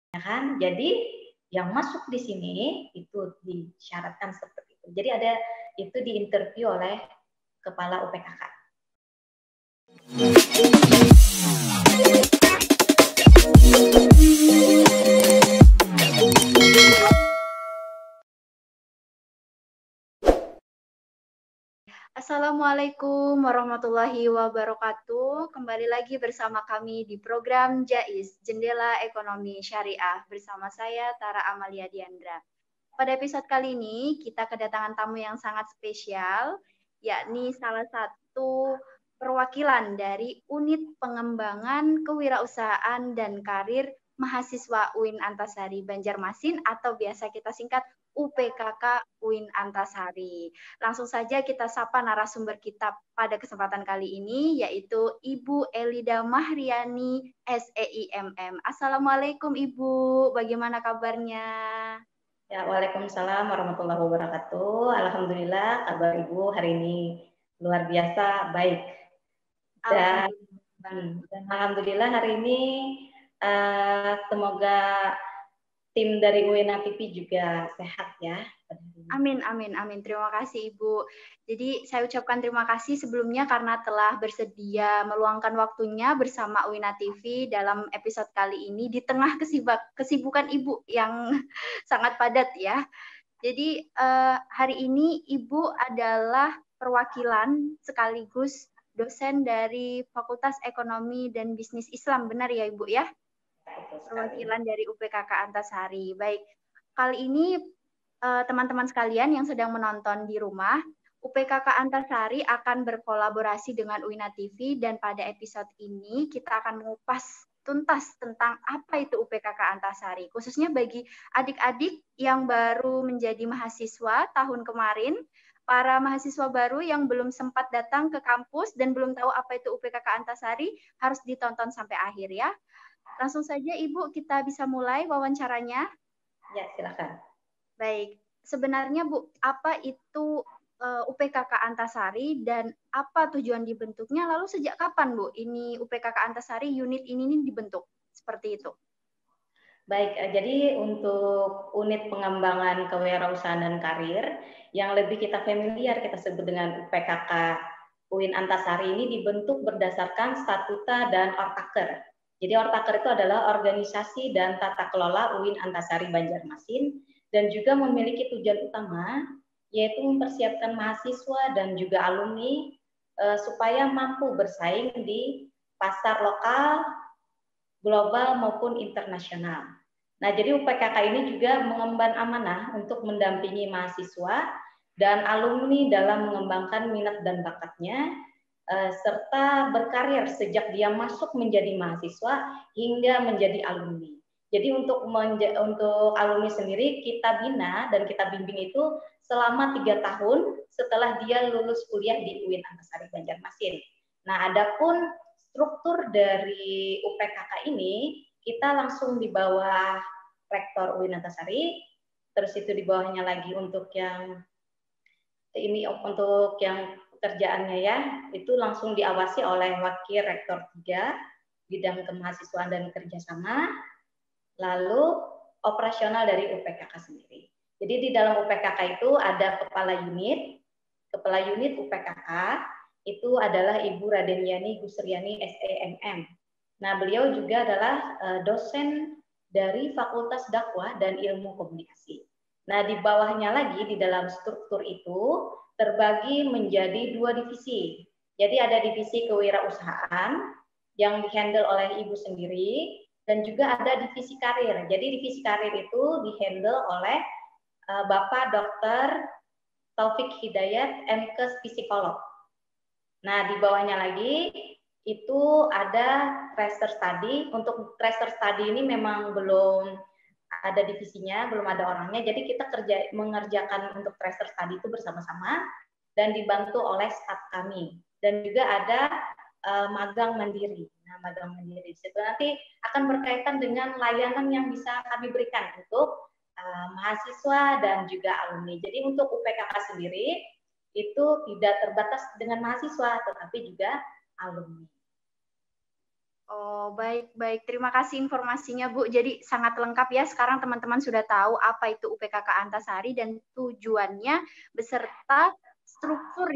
ya kan? Jadi yang masuk di sini itu disyaratkan seperti itu. Jadi ada itu diinterview oleh kepala UPKK. Assalamualaikum warahmatullahi wabarakatuh. Kembali lagi bersama kami di program JAIS, Jendela Ekonomi Syariah, bersama saya Tara Amalia Diandra. Pada episode kali ini, kita kedatangan tamu yang sangat spesial, yakni salah satu perwakilan dari Unit Pengembangan Kewirausahaan dan Karir Mahasiswa UIN Antasari Banjarmasin atau biasa kita singkat UPKK UIN Antasari. Langsung saja kita sapa narasumber kita pada kesempatan kali ini, yaitu Ibu Elida Mahriani, SEIMM. Assalamualaikum Ibu, bagaimana kabarnya? Ya, Waalaikumsalam warahmatullahi wabarakatuh. Alhamdulillah kabar Ibu hari ini luar biasa baik. Dan alhamdulillah hari ini semoga tim dari UIN TV juga sehat ya. Amin, amin, amin. Terima kasih Ibu. Jadi saya ucapkan terima kasih sebelumnya karena telah bersedia meluangkan waktunya bersama UIN TV dalam episode kali ini di tengah kesibukan Ibu yang sangat padat ya. Jadi hari ini Ibu adalah perwakilan sekaligus dosen dari Fakultas Ekonomi dan Bisnis Islam, benar ya Ibu ya? Perwakilan dari UPKK Antasari. Baik, kali ini teman-teman sekalian yang sedang menonton di rumah, UPKK Antasari akan berkolaborasi dengan UIN TV dan pada episode ini kita akan mengupas tuntas tentang apa itu UPKK Antasari, khususnya bagi adik-adik yang baru menjadi mahasiswa tahun kemarin, para mahasiswa baru yang belum sempat datang ke kampus dan belum tahu apa itu UPKK Antasari, harus ditonton sampai akhir ya. Langsung saja Ibu, kita bisa mulai wawancaranya. Ya, silakan. Baik, sebenarnya Bu, apa itu UPKK Antasari dan apa tujuan dibentuknya? Lalu sejak kapan Bu ini UPKK Antasari unit ini dibentuk? Seperti itu. Baik, jadi untuk unit pengembangan kewirausahaan dan karir yang lebih kita familiar kita sebut dengan UPKK UIN Antasari ini dibentuk berdasarkan statuta dan ortaker. Jadi ortaker itu adalah organisasi dan tata kelola UIN Antasari Banjarmasin dan juga memiliki tujuan utama yaitu mempersiapkan mahasiswa dan juga alumni supaya mampu bersaing di pasar lokal, global maupun internasional. Nah, jadi UPKK ini juga mengemban amanah untuk mendampingi mahasiswa dan alumni dalam mengembangkan minat dan bakatnya serta berkarir sejak dia masuk menjadi mahasiswa hingga menjadi alumni. Jadi untuk alumni sendiri kita bina dan kita bimbing itu selama 3 tahun setelah dia lulus kuliah di UIN Antasari Banjarmasin. Nah, adapun struktur dari UPKK ini kita langsung di bawah Rektor UIN Antasari, terus itu di bawahnya lagi untuk yang ini untuk yang pekerjaannya ya, itu langsung diawasi oleh Wakil Rektor 3 bidang kemahasiswaan dan kerjasama, lalu operasional dari UPKK sendiri. Jadi di dalam UPKK itu ada kepala unit UPKK itu adalah Ibu Radeniani Gusriani SEMM. Nah, beliau juga adalah dosen dari Fakultas Dakwah dan Ilmu Komunikasi. Nah, di bawahnya lagi di dalam struktur itu terbagi menjadi 2 divisi. Jadi ada divisi kewirausahaan yang dihandle oleh Ibu sendiri dan juga ada divisi karir. Jadi divisi karir itu dihandle oleh Bapak Dr. Taufik Hidayat, MKes Psikolog. Nah, di bawahnya lagi itu ada tracer study. Untuk tracer study ini memang belum ada divisinya, belum ada orangnya. Jadi kita mengerjakan untuk tracer study itu bersama-sama dan dibantu oleh staf kami. Dan juga ada magang mandiri. Nah, magang mandiri itu nanti akan berkaitan dengan layanan yang bisa kami berikan untuk mahasiswa dan juga alumni. Jadi untuk UPKK sendiri itu tidak terbatas dengan mahasiswa, tetapi juga alumni. Oh, baik, baik. Terima kasih informasinya, Bu. Jadi sangat lengkap ya. Sekarang teman-teman sudah tahu apa itu UPKK Antasari dan tujuannya beserta struktur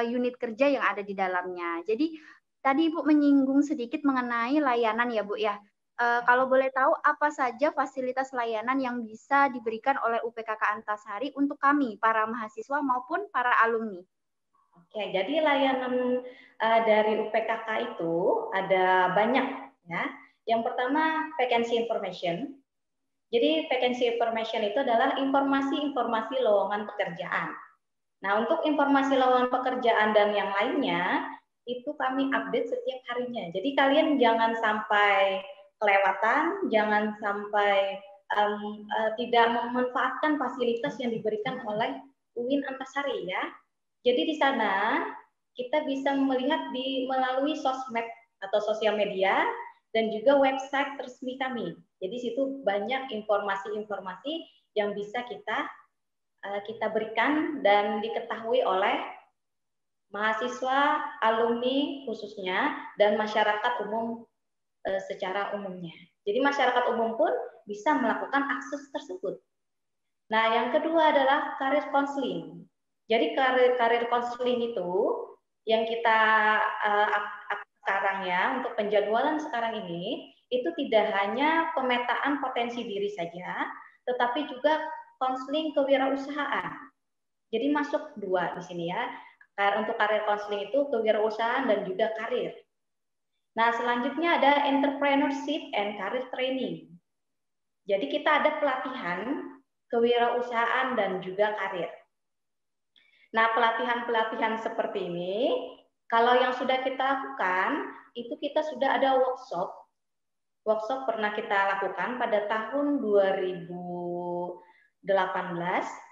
unit kerja yang ada di dalamnya. Jadi tadi Ibu menyinggung sedikit mengenai layanan ya, Bu ya. Kalau boleh tahu apa saja fasilitas layanan yang bisa diberikan oleh UPKK Antasari untuk kami, para mahasiswa maupun para alumni? Oke, jadi layanan dari UPKK itu ada banyak ya. Yang pertama vacancy information. Jadi vacancy information itu adalah informasi-informasi lowongan pekerjaan. Nah, untuk informasi lowongan pekerjaan dan yang lainnya itu kami update setiap harinya. Jadi kalian jangan sampai kelewatan, jangan sampai tidak memanfaatkan fasilitas yang diberikan oleh UIN Antasari ya. Jadi di sana kita bisa melihat melalui sosmed atau sosial media dan juga website resmi kami. Jadi situ banyak informasi-informasi yang bisa kita berikan dan diketahui oleh mahasiswa, alumni khususnya dan masyarakat umum secara umumnya. Jadi masyarakat umum pun bisa melakukan akses tersebut. Nah, yang kedua adalah karir konseling. Jadi karir konseling itu yang kita sekarang ya untuk penjadwalan sekarang ini itu tidak hanya pemetaan potensi diri saja, tetapi juga konseling kewirausahaan. Jadi masuk dua di sini ya. Untuk karir konseling itu kewirausahaan dan juga karir. Nah, selanjutnya ada entrepreneurship and career training. Jadi kita ada pelatihan kewirausahaan dan juga karir. Nah, pelatihan-pelatihan seperti ini, kalau yang sudah kita lakukan, itu kita sudah ada workshop. Workshop pernah kita lakukan pada tahun 2018,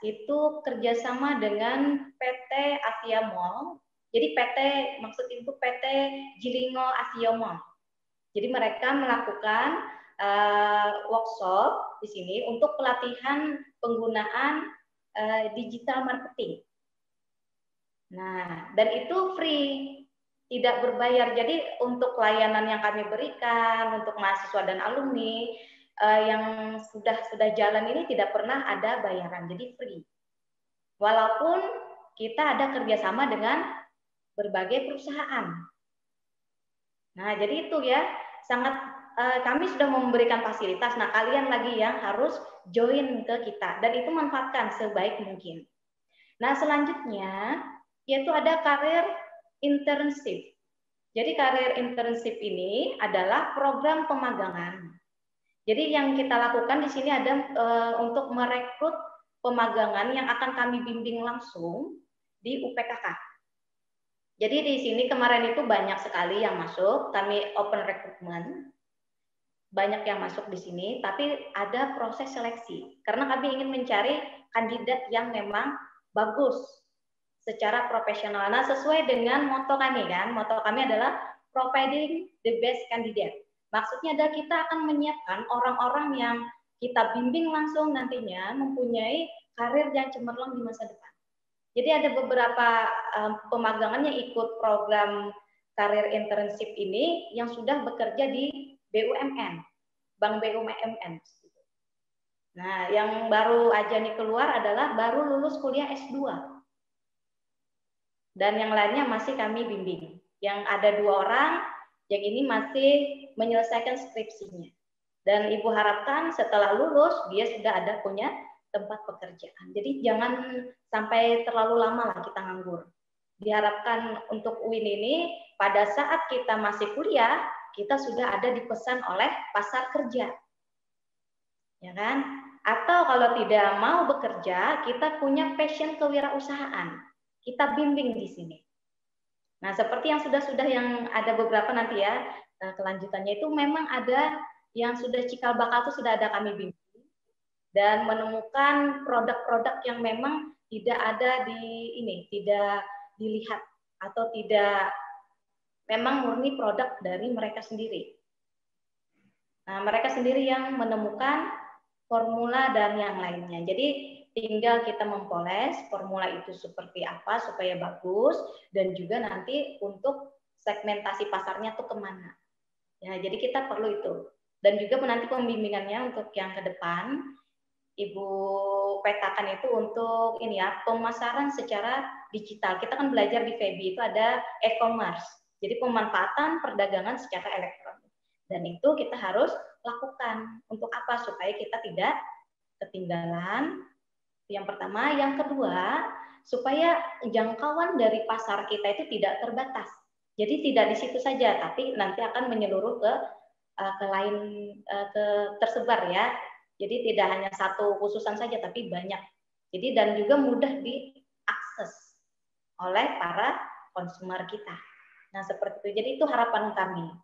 itu kerjasama dengan PT Asia Mall. Jadi PT, maksud itu PT Jilingo Asia Mall. Jadi mereka melakukan workshop di sini untuk pelatihan penggunaan digital marketing. Nah, dan itu free, tidak berbayar. Jadi untuk layanan yang kami berikan untuk mahasiswa dan alumni yang sudah jalan ini tidak pernah ada bayaran, jadi free. Walaupun kita ada kerjasama dengan berbagai perusahaan. Nah, jadi itu ya sangat kami sudah memberikan fasilitas. Nah, kalian lagi yang harus join ke kita dan itu manfaatkan sebaik mungkin. Nah, selanjutnya yaitu ada karir internship. Jadi karir internship ini adalah program pemagangan. Jadi yang kita lakukan di sini ada untuk merekrut pemagangan yang akan kami bimbing langsung di UPKK. Jadi di sini kemarin itu banyak sekali yang masuk, kami open recruitment, banyak yang masuk di sini, tapi ada proses seleksi. Karena kami ingin mencari kandidat yang memang bagus secara profesional. Nah, sesuai dengan moto kami kan, moto kami adalah providing the best candidate. Maksudnya adalah kita akan menyiapkan orang-orang yang kita bimbing langsung nantinya mempunyai karir yang cemerlang di masa depan. Jadi ada beberapa pemagangan yang ikut program karir internship ini yang sudah bekerja di BUMN, Bank BUMN. Nah, yang baru aja nih keluar adalah baru lulus kuliah S2. Dan yang lainnya masih kami bimbing. Yang ada 2 orang, yang ini masih menyelesaikan skripsinya. Dan Ibu harapkan setelah lulus, dia sudah ada punya tempat pekerjaan. Jadi jangan sampai terlalu lama lah kita nganggur. Diharapkan untuk UIN ini, pada saat kita masih kuliah, kita sudah ada dipesan oleh pasar kerja. Ya kan? Atau kalau tidak mau bekerja, kita punya passion kewirausahaan. Kita bimbing di sini. Nah, seperti yang sudah yang ada beberapa nanti ya, kelanjutannya itu memang ada yang sudah cikal bakal itu sudah ada kami bimbing dan menemukan produk-produk yang memang tidak ada tidak dilihat atau tidak memang murni produk dari mereka sendiri. Nah, mereka sendiri yang menemukan formula dan yang lainnya. Jadi tinggal kita mempoles formula itu seperti apa supaya bagus dan juga nanti untuk segmentasi pasarnya tuh kemana, Ya, jadi kita perlu itu. Dan juga nanti pembimbingannya untuk yang ke depan, Ibu petakan itu untuk ini ya, pemasaran secara digital. Kita kan belajar di FEBI itu ada e-commerce. Jadi pemanfaatan perdagangan secara elektronik. Dan itu kita harus lakukan. Untuk apa? Supaya kita tidak ketinggalan. Yang pertama, yang kedua, supaya jangkauan dari pasar kita itu tidak terbatas. Jadi tidak di situ saja, tapi nanti akan menyeluruh ke lain, ke tersebar ya. Jadi tidak hanya satu khususan saja, tapi banyak. Jadi dan juga mudah diakses oleh para konsumer kita. Nah seperti itu. Jadi itu harapan kami.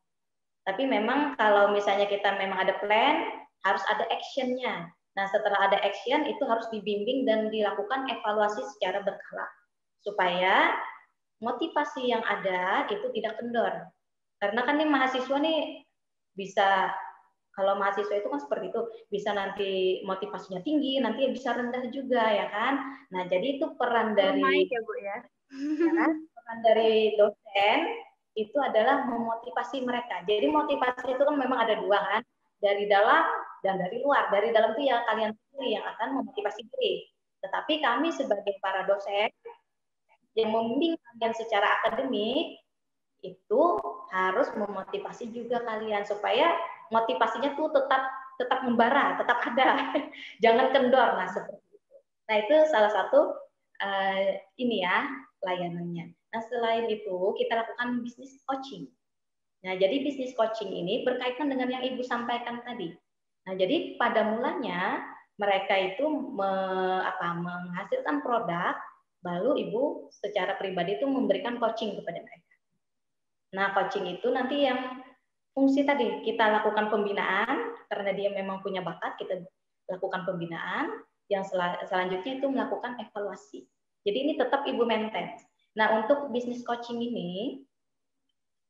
Tapi memang kalau misalnya kita memang ada plan, harus ada action-nya. Nah, setelah ada action, itu harus dibimbing dan dilakukan evaluasi secara berkala. Supaya motivasi yang ada itu tidak kendor. Karena kan nih mahasiswa nih bisa, kalau mahasiswa itu kan seperti itu, bisa nanti motivasinya tinggi, nanti bisa rendah juga, ya kan? Nah, jadi itu peran dari naik ya, Bu ya. Ya kan? Peran dari dosen itu adalah memotivasi mereka. Jadi motivasi itu kan memang ada dua kan, dari dalam dan dari luar. Dari dalam itu ya kalian sendiri yang akan memotivasi diri. Tetapi kami sebagai para dosen yang membimbing kalian secara akademik itu harus memotivasi juga kalian supaya motivasinya tuh tetap membara, tetap ada, jangan kendor. Nah seperti itu. Nah itu salah satu ini ya layanannya. Nah selain itu kita lakukan bisnis coaching. Nah jadi bisnis coaching ini berkaitan dengan yang Ibu sampaikan tadi. Nah jadi pada mulanya mereka itu menghasilkan produk, lalu Ibu secara pribadi itu memberikan coaching kepada mereka. Nah coaching itu nanti yang fungsi tadi kita lakukan pembinaan karena dia memang punya bakat, kita lakukan pembinaan. Yang selanjutnya itu melakukan evaluasi. Jadi ini tetap Ibu maintain. Nah untuk bisnis coaching ini,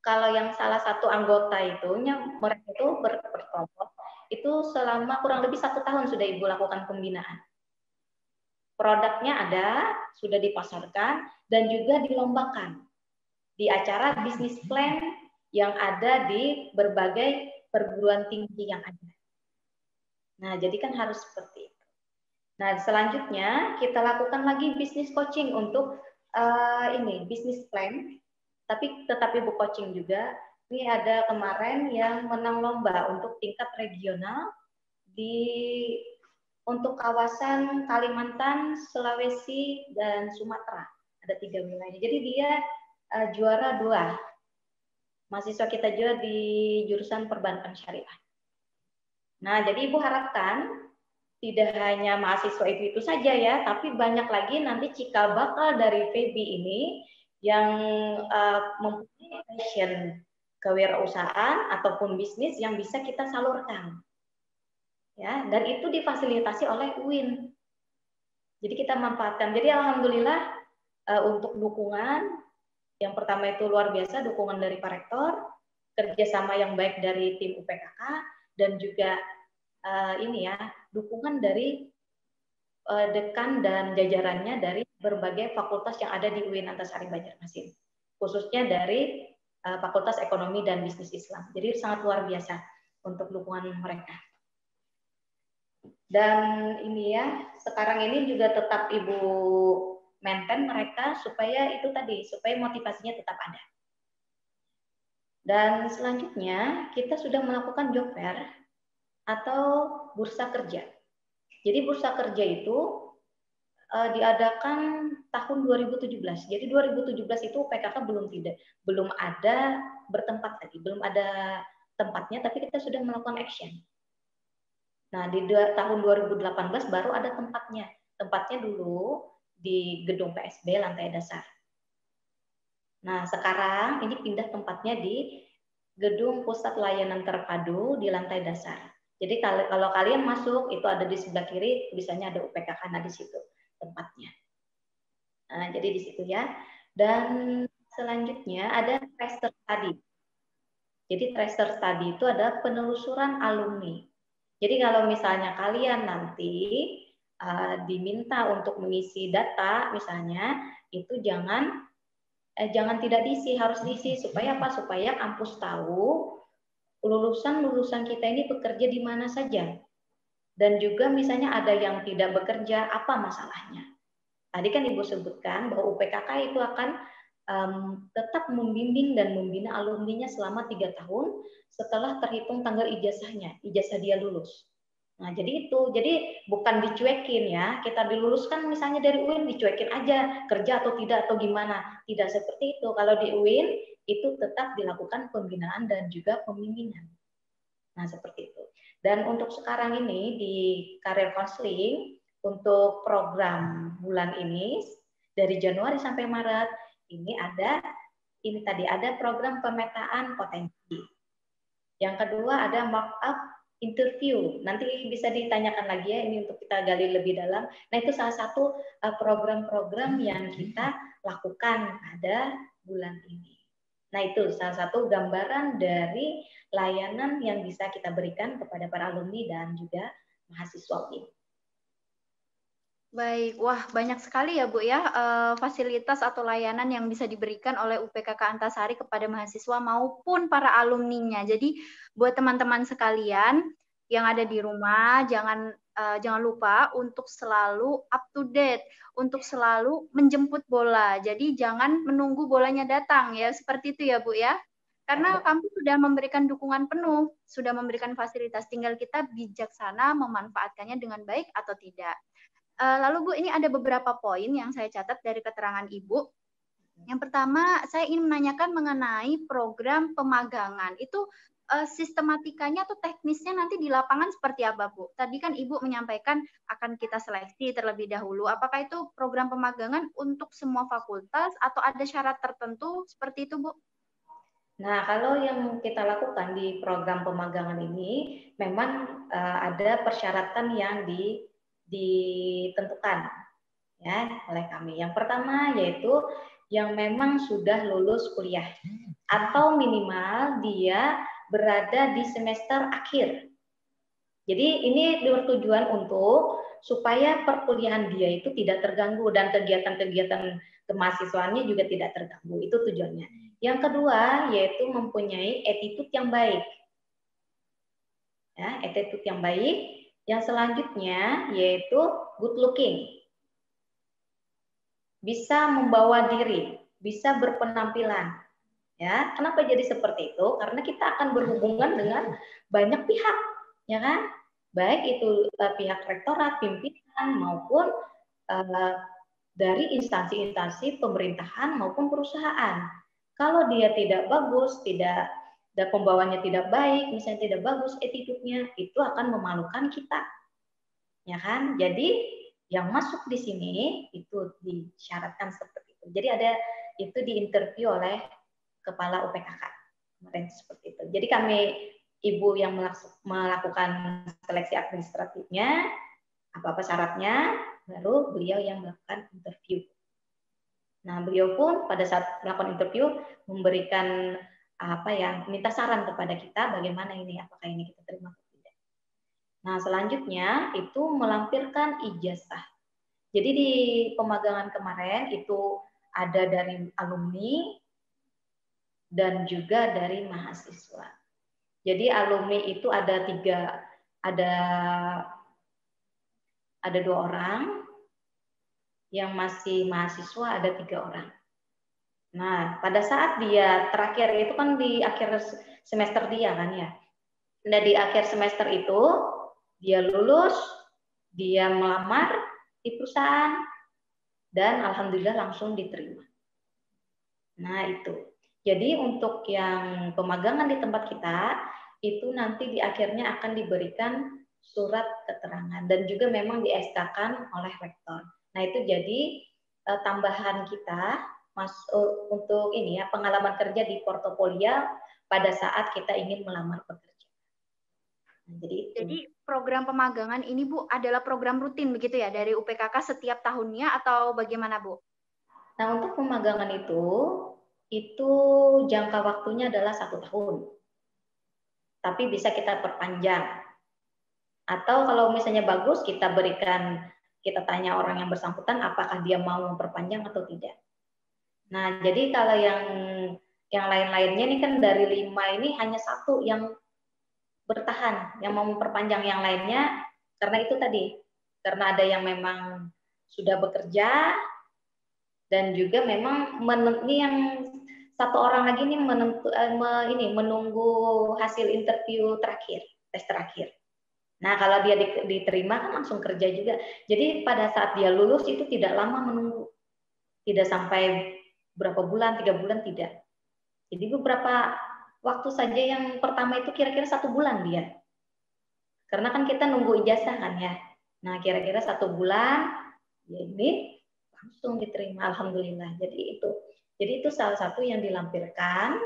kalau yang salah satu anggota itu, mereka itu berkelompok, itu selama kurang lebih 1 tahun sudah Ibu lakukan pembinaan. Produknya ada, sudah dipasarkan, dan juga dilombakan di acara bisnis plan yang ada di berbagai perguruan tinggi yang ada. Nah, jadi kan harus seperti itu. Nah, selanjutnya kita lakukan lagi bisnis coaching untuk ini bisnis plan, tapi tetap Ibu coaching juga. Ini ada kemarin yang menang lomba untuk tingkat regional untuk kawasan Kalimantan, Sulawesi, dan Sumatera. Ada 3 wilayah. Jadi dia juara 2. Mahasiswa kita juga di jurusan perbankan syariah. Nah, jadi Ibu harapkan tidak hanya mahasiswa itu saja ya, tapi banyak lagi nanti cikal bakal dari FEBI ini yang mempunyai passion kewirausahaan ataupun bisnis yang bisa kita salurkan. Ya, dan itu difasilitasi oleh UIN. Jadi kita manfaatkan. Jadi alhamdulillah untuk dukungan yang pertama itu luar biasa, dukungan dari Pak Rektor, kerjasama yang baik dari tim UPKK, dan juga ini ya dukungan dari dekan dan jajarannya dari berbagai fakultas yang ada di UIN Antasari Banjarmasin, khususnya dari Fakultas Ekonomi dan Bisnis Islam. Jadi sangat luar biasa untuk dukungan mereka. Dan ini ya, sekarang ini juga tetap Ibu maintain mereka supaya itu tadi, supaya motivasinya tetap ada. Dan selanjutnya kita sudah melakukan job fair atau bursa kerja. Jadi bursa kerja itu diadakan tahun 2017. Jadi 2017 itu PKK belum ada bertempat lagi, belum ada tempatnya, tapi kita sudah melakukan action. Nah, di tahun 2018 baru ada tempatnya. Tempatnya dulu di gedung PSB lantai dasar. Nah, sekarang ini pindah tempatnya di gedung pusat layanan terpadu di lantai dasar. Jadi kalau kalian masuk itu ada di sebelah kiri, tulisannya ada UPKK, nah di situ tempatnya. Nah, jadi di situ ya. Dan selanjutnya ada tracer study. Jadi tracer study itu ada penelusuran alumni. Jadi kalau misalnya kalian nanti diminta untuk mengisi data, misalnya itu jangan tidak diisi, harus diisi supaya apa? Supaya kampus tahu lulusan kita ini bekerja di mana saja. Dan juga misalnya ada yang tidak bekerja, apa masalahnya? Tadi kan Ibu sebutkan bahwa UPKK itu akan tetap membimbing dan membina alumninya selama 3 tahun setelah terhitung tanggal ijazahnya, ijazah dia lulus. Nah, jadi itu, jadi bukan dicuekin ya, kita diluluskan misalnya dari UIN, dicuekin aja, kerja atau tidak atau gimana. Tidak seperti itu. Kalau di UIN, itu tetap dilakukan pembinaan dan juga pembimbingan. Nah, seperti itu. Dan untuk sekarang ini di Career Counseling, untuk program bulan ini, dari Januari sampai Maret, ini tadi ada program pemetaan potensi. Yang kedua ada markup interview. Nanti bisa ditanyakan lagi ya, ini untuk kita gali lebih dalam. Nah, itu salah satu program-program yang kita lakukan pada bulan ini. Nah, itu salah satu gambaran dari layanan yang bisa kita berikan kepada para alumni dan juga mahasiswa ini. Baik, wah banyak sekali ya Bu ya fasilitas atau layanan yang bisa diberikan oleh UPKK Antasari kepada mahasiswa maupun para alumninya. Jadi buat teman-teman sekalian yang ada di rumah jangan lupa untuk selalu up to date, untuk selalu menjemput bola. Jadi jangan menunggu bolanya datang ya, seperti itu ya Bu ya. Karena kampus sudah memberikan dukungan penuh, sudah memberikan fasilitas, tinggal kita bijaksana memanfaatkannya dengan baik atau tidak. Lalu Bu, ini ada beberapa poin yang saya catat dari keterangan Ibu. Yang pertama, saya ingin menanyakan mengenai program pemagangan. Itu sistematikanya atau teknisnya nanti di lapangan seperti apa, Bu? Tadi kan Ibu menyampaikan akan kita seleksi terlebih dahulu. Apakah itu program pemagangan untuk semua fakultas atau ada syarat tertentu seperti itu, Bu? Nah, kalau yang kita lakukan di program pemagangan ini, memang ada persyaratan yang ditentukan ya oleh kami. Yang pertama yaitu yang memang sudah lulus kuliah atau minimal dia berada di semester akhir. Jadi ini bertujuan untuk supaya perkuliahan dia itu tidak terganggu dan kegiatan-kegiatan kemahasiswaannya juga tidak terganggu. Itu tujuannya. Yang kedua yaitu mempunyai attitude yang baik. Ya, attitude yang baik. Yang selanjutnya yaitu good looking. Bisa membawa diri, bisa berpenampilan. Ya, kenapa jadi seperti itu? Karena kita akan berhubungan dengan banyak pihak, ya kan? Baik itu pihak rektorat, pimpinan maupun dari instansi-instansi pemerintahan maupun perusahaan. Kalau dia tidak bagus, dan pembawanya tidak baik, misalnya tidak bagus attitude-nya, itu akan memalukan kita. Ya kan? Jadi yang masuk di sini itu disyaratkan seperti itu. Jadi ada itu diinterview oleh kepala UPKK kemarin seperti itu. Jadi kami ibu yang melakukan seleksi administratifnya, apa-apa syaratnya, baru beliau yang melakukan interview. Nah, beliau pun pada saat melakukan interview memberikan minta saran kepada kita bagaimana ini, apakah ini kita terima atau tidak. Nah, selanjutnya itu melampirkan ijazah. Jadi di pemagangan kemarin itu ada dari alumni dan juga dari mahasiswa. Jadi alumni itu ada ada 2 orang, yang masih mahasiswa ada 3 orang. Nah, pada saat dia terakhir itu kan di akhir semester dia kan ya. Nah, di akhir semester itu dia lulus, dia melamar di perusahaan dan alhamdulillah langsung diterima. Nah, itu. Jadi untuk yang pemagangan di tempat kita itu nanti di akhirnya akan diberikan surat keterangan dan juga memang di SK-kan oleh rektor. Nah, itu jadi tambahan kita untuk ini ya pengalaman kerja di portofolio pada saat kita ingin melamar pekerja. Nah, jadi program pemagangan ini Bu adalah program rutin begitu ya dari UPKK setiap tahunnya atau bagaimana Bu? Nah, untuk pemagangan itu jangka waktunya adalah 1 tahun. Tapi bisa kita perpanjang. Atau kalau misalnya bagus kita tanya orang yang bersangkutan apakah dia mau memperpanjang atau tidak. Nah, jadi kalau yang lain-lainnya ini kan dari 5 ini hanya 1 yang bertahan, yang mau memperpanjang yang lainnya, karena itu tadi, karena ada yang memang sudah bekerja, dan juga memang ini yang satu orang lagi ini menunggu hasil interview terakhir, tes terakhir. Nah, kalau dia diterima kan langsung kerja juga. Jadi pada saat dia lulus itu tidak lama menunggu. Tidak sampai berapa bulan, 3 bulan, tidak. Jadi beberapa waktu saja, yang pertama itu kira-kira 1 bulan dia. Karena kan kita nunggu ijazah kan ya. Nah, kira-kira 1 bulan, ya ini langsung diterima, alhamdulillah. Jadi itu salah satu yang dilampirkan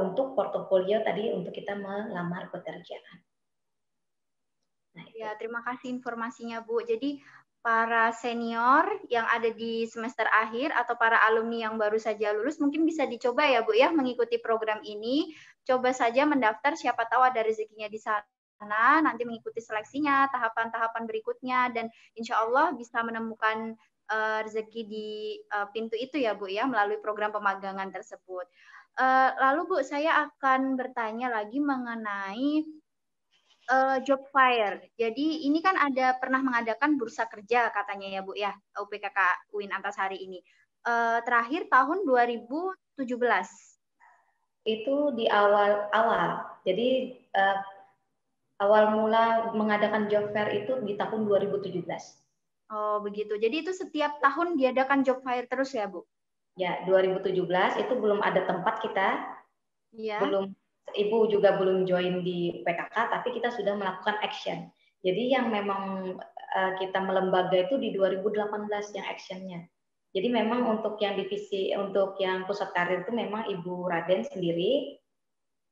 untuk portofolio tadi untuk kita melamar pekerjaan. Nah, ya, terima kasih informasinya, Bu. Jadi para senior yang ada di semester akhir atau para alumni yang baru saja lulus mungkin bisa dicoba ya, Bu ya, mengikuti program ini. Coba saja mendaftar, siapa tahu ada rezekinya di sana, nanti mengikuti seleksinya, tahapan-tahapan berikutnya, dan insya Allah bisa menemukan rezeki di pintu itu ya, Bu ya, melalui program pemagangan tersebut. Lalu Bu, saya akan bertanya lagi mengenai job fair. Jadi ini kan ada pernah mengadakan bursa kerja katanya ya Bu ya, UPKK UIN Antasari ini. Terakhir tahun 2017. Itu di awal-awal. Jadi awal mula mengadakan job fair itu di tahun 2017. Oh, begitu. Jadi itu setiap tahun diadakan job fair terus ya, Bu? Ya, 2017 itu belum ada tempat kita. Iya. Belum, Ibu juga belum join di PKK, tapi kita sudah melakukan action. Jadi yang memang kita melembaga itu di 2018 yang actionnya. Jadi memang untuk yang divisi, untuk yang pusat karir itu memang Ibu Raden sendiri.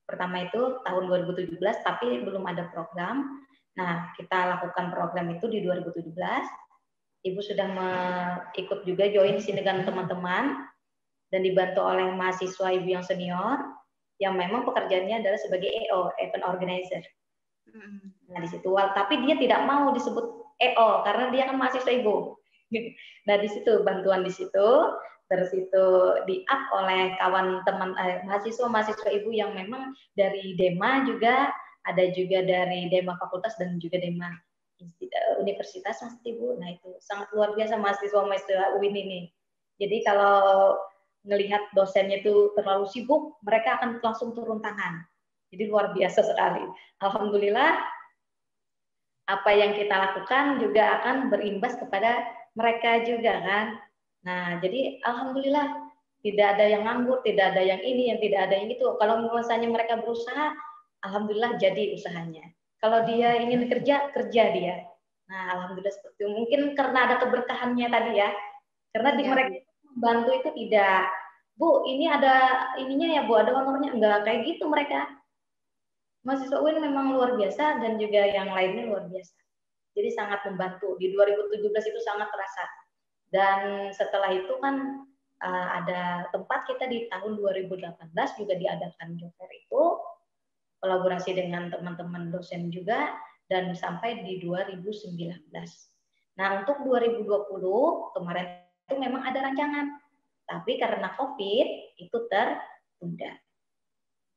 Pertama itu tahun 2017, tapi belum ada program. Nah, kita lakukan program itu di 2017. Ibu sudah ikut juga join sini dengan teman-teman dan dibantu oleh mahasiswa Ibu yang senior, yang memang pekerjaannya adalah sebagai EO, event organizer. Nah, di situ, tapi dia tidak mau disebut EO karena dia kan mahasiswa Ibu. Nah, di situ bantuan di situ, terus itu di-up oleh kawan teman mahasiswa Ibu yang memang dari Dema juga, ada juga dari Dema Fakultas dan juga Dema Universitas Mas Ibu. Nah, itu sangat luar biasa mahasiswa UIN ini. Jadi kalau ngelihat dosennya itu terlalu sibuk, mereka akan langsung turun tangan. Jadi luar biasa sekali. Alhamdulillah, apa yang kita lakukan juga akan berimbas kepada mereka juga kan. Nah, jadi alhamdulillah tidak ada yang nganggur, tidak ada yang ini, yang tidak ada yang itu. Kalau misalnya mereka berusaha, alhamdulillah jadi usahanya. Kalau dia ingin kerja, kerja dia. Nah, alhamdulillah seperti itu. Mungkin karena ada keberkahannya tadi ya. Karena di mereka membantu itu tidak, Bu, ini ada ininya ya, Bu, ada honornya. Enggak kayak gitu mereka. Mahasiswa UIN memang luar biasa dan juga yang lainnya luar biasa. Jadi sangat membantu. Di 2017 itu sangat terasa. Dan setelah itu kan ada tempat kita di tahun 2018 juga diadakan job fair itu, kolaborasi dengan teman-teman dosen juga, dan sampai di 2019. Nah, untuk 2020 kemarin itu memang ada rancangan, tapi karena COVID itu tertunda,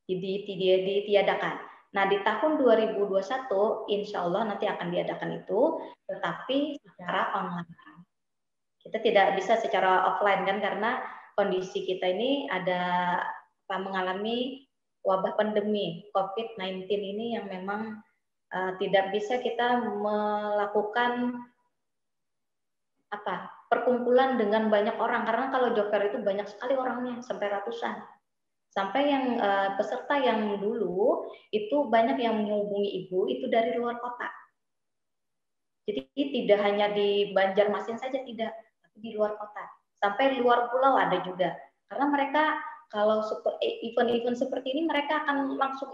ditiadakan. Nah, di tahun 2021, insya Allah nanti akan diadakan itu, tetapi secara online. Kita tidak bisa secara offline kan, karena kondisi kita ini ada mengalami wabah pandemi COVID-19 ini yang memang tidak bisa kita melakukan perkumpulan dengan banyak orang, karena kalau job fair itu banyak sekali orangnya, sampai ratusan. Sampai yang peserta yang dulu itu banyak yang menghubungi Ibu itu dari luar kota. Jadi tidak hanya di Banjarmasin saja, tidak, tapi di luar kota. Sampai luar pulau ada juga. Karena mereka kalau event-event seperti ini mereka akan langsung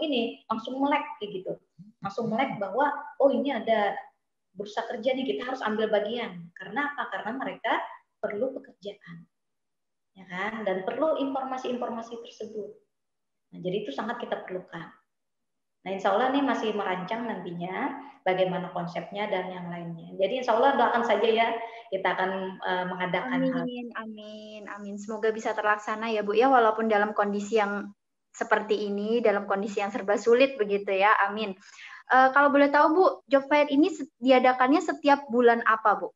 melek kayak gitu. Langsung melek bahwa oh ini ada bursa kerja nih, kita harus ambil bagian. Karena apa? Karena mereka perlu pekerjaan. Ya kan? Dan perlu informasi-informasi tersebut. Nah, jadi itu sangat kita perlukan. Nah, insya Allah nih masih merancang nantinya bagaimana konsepnya dan yang lainnya. Jadi insya Allah doakan saja ya, kita akan mengadakan amin, hal. Amin. Semoga bisa terlaksana ya Bu ya, walaupun dalam kondisi yang seperti ini dalam kondisi yang serba sulit begitu ya. Amin. Kalau boleh tahu Bu, job fair ini diadakannya setiap bulan apa Bu?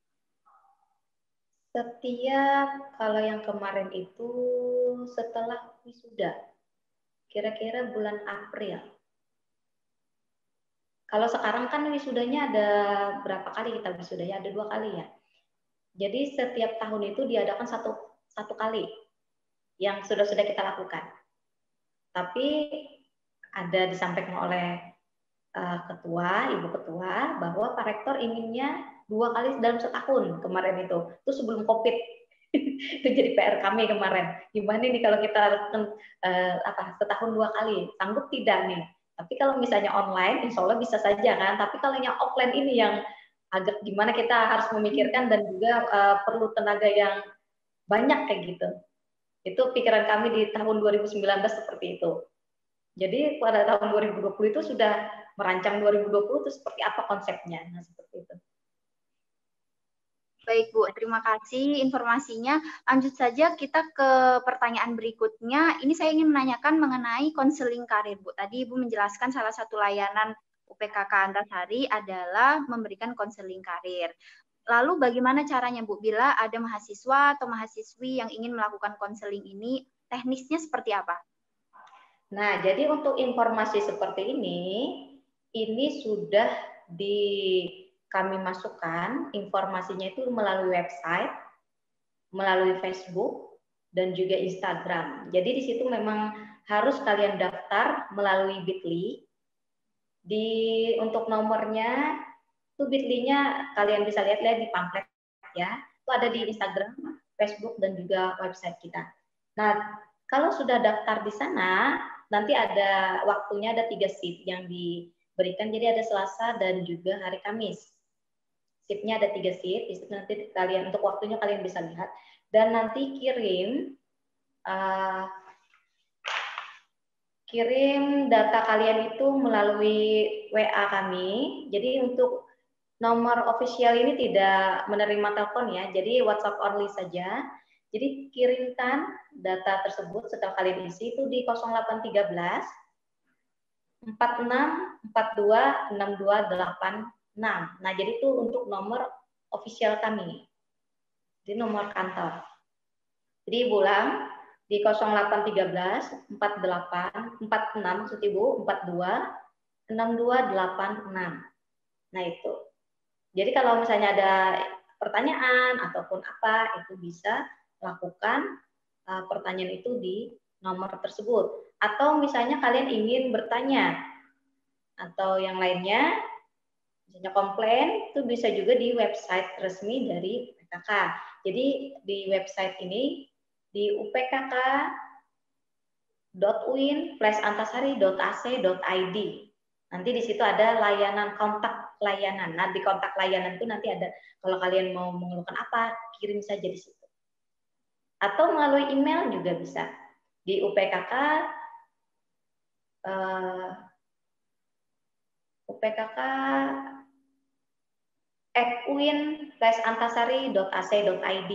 Setiap, kalau yang kemarin itu setelah wisuda, kira-kira bulan April. Kalau sekarang kan wisudanya ada berapa kali kita wisudanya? Ada 2 kali ya. Jadi setiap tahun itu diadakan satu kali yang sudah kita lakukan. Tapi ada disampaikan oleh ketua, ibu ketua, bahwa Pak Rektor inginnya 2 kali dalam setahun kemarin itu sebelum COVID. Itu jadi PR kami kemarin. Gimana nih kalau kita setahun 2 kali, sanggup tidak nih? Tapi kalau misalnya online, insya Allah bisa saja kan. Tapi kalau yang offline ini yang agak gimana, kita harus memikirkan dan juga perlu tenaga yang banyak kayak gitu. Itu pikiran kami di tahun 2019 seperti itu. Jadi pada tahun 2020 itu sudah merancang 2020 itu seperti apa konsepnya. Nah, seperti itu. Baik Bu, terima kasih informasinya. Lanjut saja kita ke pertanyaan berikutnya. Ini saya ingin menanyakan mengenai konseling karir Bu. Tadi Ibu menjelaskan salah satu layanan UPKK Antasari adalah memberikan konseling karir. Lalu bagaimana caranya Bu bila ada mahasiswa atau mahasiswi yang ingin melakukan konseling ini, teknisnya seperti apa? Nah, jadi untuk informasi seperti ini sudah kami masukkan informasinya itu melalui website, melalui Facebook, dan juga Instagram. Jadi di situ memang harus kalian daftar melalui Bitly. Untuk nomornya itu Bitly-nya kalian bisa lihat di pamflet ya. Itu ada di Instagram, Facebook, dan juga website kita. Nah, kalau sudah daftar di sana, nanti ada waktunya, ada 3 shift yang diberikan. Jadi ada Selasa dan juga hari Kamis. Shiftnya ada 3 shift, itu nanti kalian untuk waktunya kalian bisa lihat, dan nanti kirim data kalian itu melalui WA kami. Jadi untuk nomor official ini tidak menerima telepon ya, jadi WhatsApp only saja. Jadi kirimkan data tersebut setelah kalian isi itu di 0813 46 42 6286. Nah, jadi itu untuk nomor official kami. Jadi nomor kantor. Jadi ulang di 0813 48 46 maksud Ibu 42 6286. Nah, itu. Jadi kalau misalnya ada pertanyaan ataupun apa, itu bisa lakukan pertanyaan itu di nomor tersebut. Atau misalnya kalian ingin bertanya atau yang lainnya, misalnya komplain, itu bisa juga di website resmi dari UPKK. Jadi di website ini di upkk.uin/antasari.ac.id. Nanti di situ ada layanan kontak layanan. Nah, di kontak layanan itu nanti ada, kalau kalian mau mengeluhkan apa, kirim saja di situ. Atau melalui email juga bisa. Di upkk@uin/antasari.ac.id.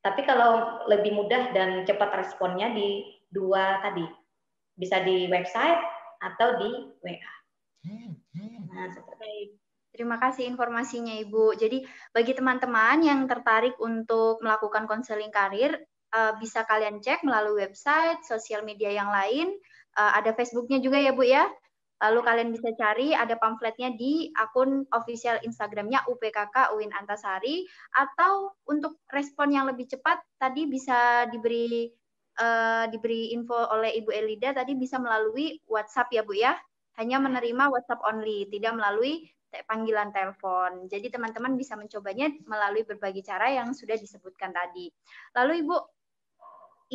Tapi kalau lebih mudah dan cepat responnya di 2 tadi. Bisa di website atau di WA. Nah, seperti. Terima kasih informasinya Ibu. Jadi bagi teman-teman yang tertarik untuk melakukan konseling karir, bisa kalian cek melalui website, sosial media yang lain, ada Facebooknya juga ya Bu ya. Lalu kalian bisa cari, ada pamfletnya di akun official Instagramnya UPKK UIN Antasari, atau untuk respon yang lebih cepat tadi bisa diberi info oleh Ibu Elida, tadi bisa melalui WhatsApp ya Bu ya. Hanya menerima WhatsApp only, tidak melalui panggilan telepon. Jadi teman-teman bisa mencobanya melalui berbagai cara yang sudah disebutkan tadi. Lalu Ibu,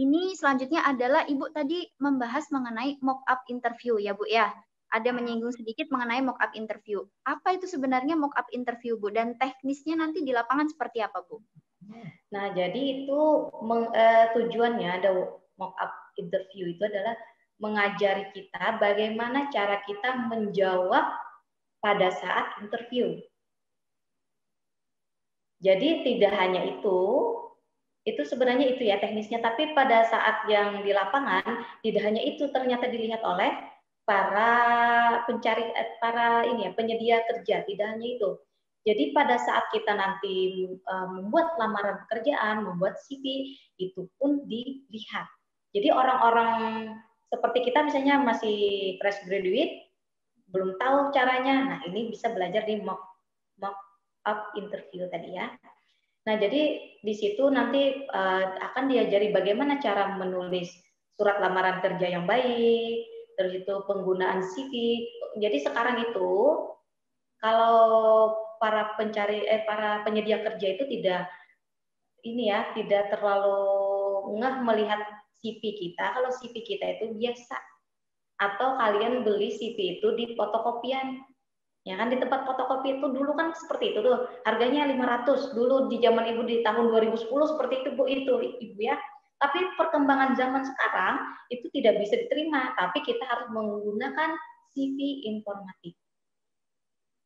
ini selanjutnya adalah Ibu tadi membahas mengenai mock-up interview ya Bu ya. Ada menyinggung sedikit mengenai mock-up interview. Apa itu sebenarnya mock-up interview Bu? Dan teknisnya nanti di lapangan seperti apa Bu? Nah, jadi itu tujuannya ada mock-up interview itu adalah mengajari kita bagaimana cara kita menjawab pada saat interview. Jadi tidak hanya itu, Itu sebenarnya itu ya teknisnya, tapi pada saat yang di lapangan tidak hanya itu ternyata dilihat oleh para pencari para ini ya penyedia kerja, tidak hanya itu. Jadi pada saat kita nanti membuat lamaran pekerjaan, membuat CV, itu pun dilihat. Jadi orang-orang seperti kita misalnya masih fresh graduate, belum tahu caranya, nah ini bisa belajar di mock up interview tadi ya. Nah, jadi di situ nanti akan diajari bagaimana cara menulis surat lamaran kerja yang baik, terus itu penggunaan CV. Jadi sekarang itu kalau para penyedia kerja itu tidak ini ya, tidak terlalu ngeh melihat CV kita. Kalau CV kita itu biasa, atau kalian beli CV itu di fotokopian. Ya kan di tempat fotokopi itu dulu kan seperti itu tuh. Harganya 500 dulu di zaman Ibu di tahun 2010 seperti itu Bu itu Ibu ya. Tapi perkembangan zaman sekarang itu tidak bisa diterima, tapi kita harus menggunakan CV informatif.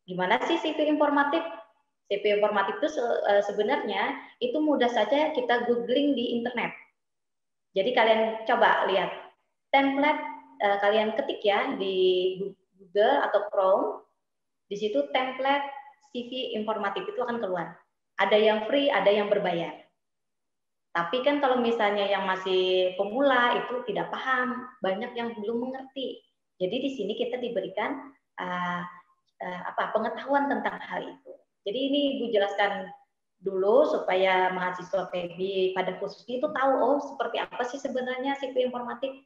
Gimana sih CV informatif? CV informatif itu sebenarnya itu mudah saja kita googling di internet. Jadi kalian coba lihat template kalian ketik ya di Google atau Chrome. Di situ template CV informatif itu akan keluar. Ada yang free, ada yang berbayar. Tapi kan kalau misalnya yang masih pemula itu tidak paham, banyak yang belum mengerti. Jadi di sini kita diberikan pengetahuan tentang hal itu. Jadi ini Ibu jelaskan dulu supaya mahasiswa PB pada khususnya itu tahu seperti apa sih sebenarnya CV informatif.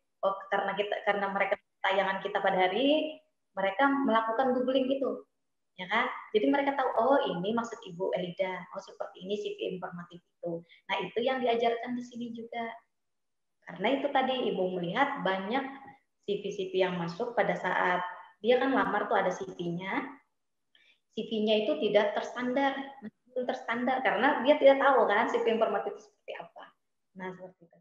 Karena mereka tayangan kita pada hari mereka melakukan googling gitu. Ya kan? Jadi mereka tahu ini maksud Ibu Elida, seperti ini CV informatif itu. Nah, itu yang diajarkan di sini juga. Karena itu tadi Ibu melihat banyak CV-CV yang masuk pada saat dia kan lamar tuh ada CV-nya. CV-nya itu tidak terstandar karena dia tidak tahu kan CV informatif itu seperti apa. Nah, seperti itu.